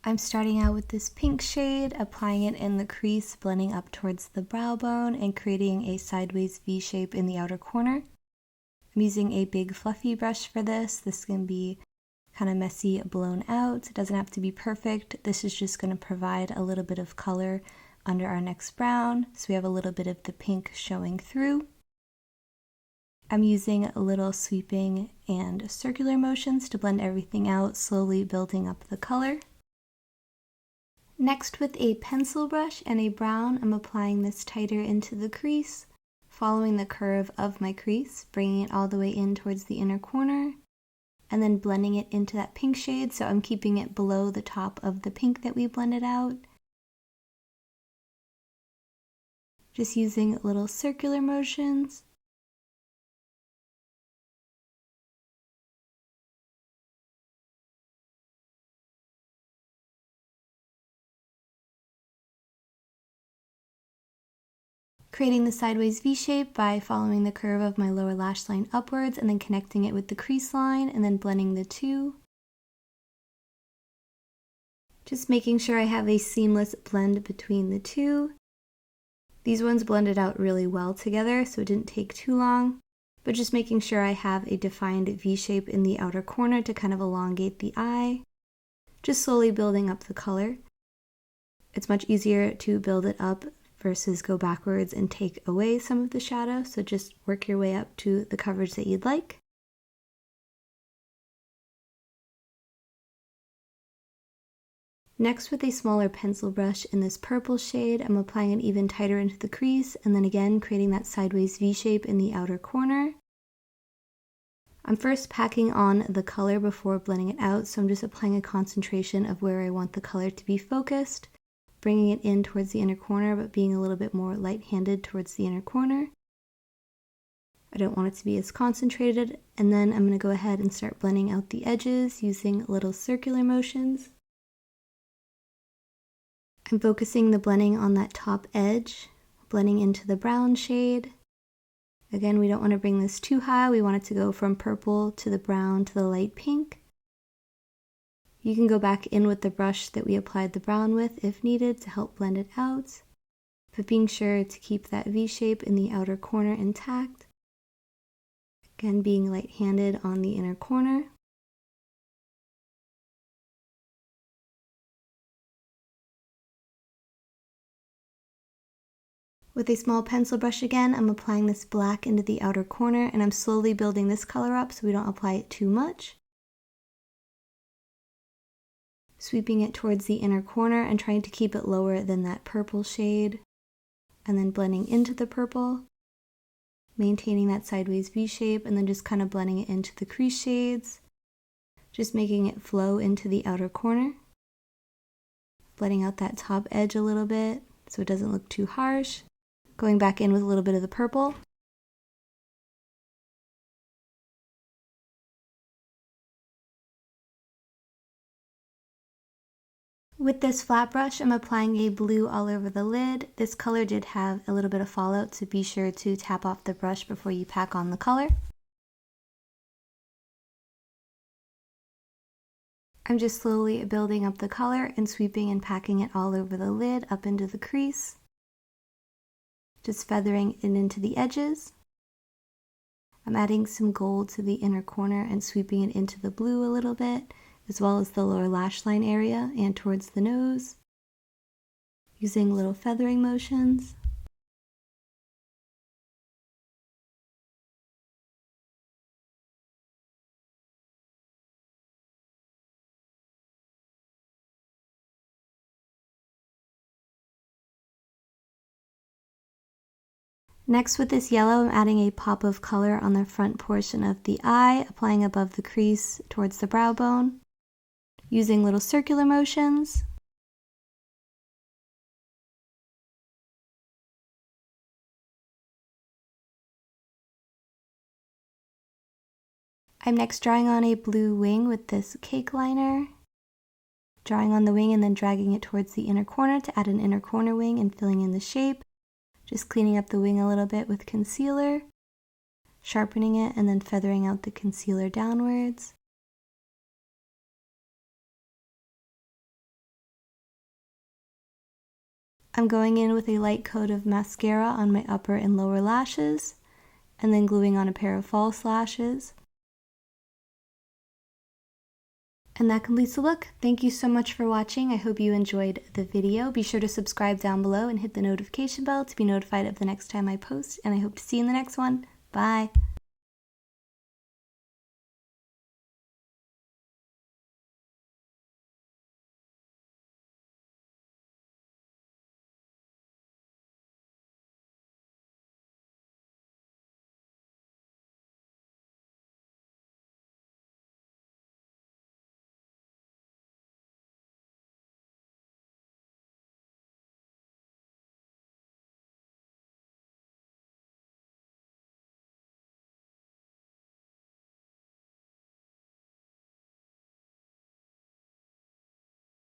I'm starting out with this pink shade, applying it in the crease, blending up towards the brow bone, and creating a sideways V shape in the outer corner. I'm using a big fluffy brush for this. This can be kind of messy, blown out. It doesn't have to be perfect. This is just going to provide a little bit of color under our next brown, so we have a little bit of the pink showing through. I'm using little sweeping and circular motions to blend everything out, slowly building up the color. Next, with a pencil brush and a brown, I'm applying this tighter into the crease, following the curve of my crease, bringing it all the way in towards the inner corner, and then blending it into that pink shade, so I'm keeping it below the top of the pink that we blended out. Just using little circular motions. Creating the sideways V shape by following the curve of my lower lash line upwards and then connecting it with the crease line and then blending the two. Just making sure I have a seamless blend between the two. These ones blended out really well together, so it didn't take too long, but just making sure I have a defined V shape in the outer corner to kind of elongate the eye. Just slowly building up the color. It's much easier to build it up versus go backwards and take away some of the shadow, so just work your way up to the coverage that you'd like. Next, with a smaller pencil brush in this purple shade, I'm applying it even tighter into the crease and then again creating that sideways V shape in the outer corner. I'm first packing on the color before blending it out, so I'm just applying a concentration of where I want the color to be focused, bringing it in towards the inner corner, but being a little bit more light-handed towards the inner corner. I don't want it to be as concentrated, and then I'm going to go ahead and start blending out the edges using little circular motions. I'm focusing the blending on that top edge, blending into the brown shade. Again, we don't want to bring this too high. We want it to go from purple to the brown to the light pink. You can go back in with the brush that we applied the brown with if needed to help blend it out, but being sure to keep that V shape in the outer corner intact. Again, being light-handed on the inner corner. With a small pencil brush again, I'm applying this black into the outer corner, and I'm slowly building this color up so we don't apply it too much. Sweeping it towards the inner corner and trying to keep it lower than that purple shade, and then blending into the purple, maintaining that sideways V shape, and then just kind of blending it into the crease shades, just making it flow into the outer corner, blending out that top edge a little bit so it doesn't look too harsh, going back in with a little bit of the purple. With this flat brush, I'm applying a blue all over the lid. This color did have a little bit of fallout, so be sure to tap off the brush before you pack on the color. I'm just slowly building up the color and sweeping and packing it all over the lid up into the crease. Just feathering it into the edges. I'm adding some gold to the inner corner and sweeping it into the blue a little bit, as well as the lower lash line area and towards the nose, using little feathering motions. Next, with this yellow, I'm adding a pop of color on the front portion of the eye, applying above the crease towards the brow bone, using little circular motions. I'm next drawing on a blue wing with this cake liner, drawing on the wing and then dragging it towards the inner corner to add an inner corner wing and filling in the shape. Just cleaning up the wing a little bit with concealer, sharpening it, and then feathering out the concealer downwards. I'm going in with a light coat of mascara on my upper and lower lashes, and then gluing on a pair of false lashes. And that completes the look. Thank you so much for watching. I hope you enjoyed the video. Be sure to subscribe down below and hit the notification bell to be notified of the next time I post, and I hope to see you in the next one. Bye!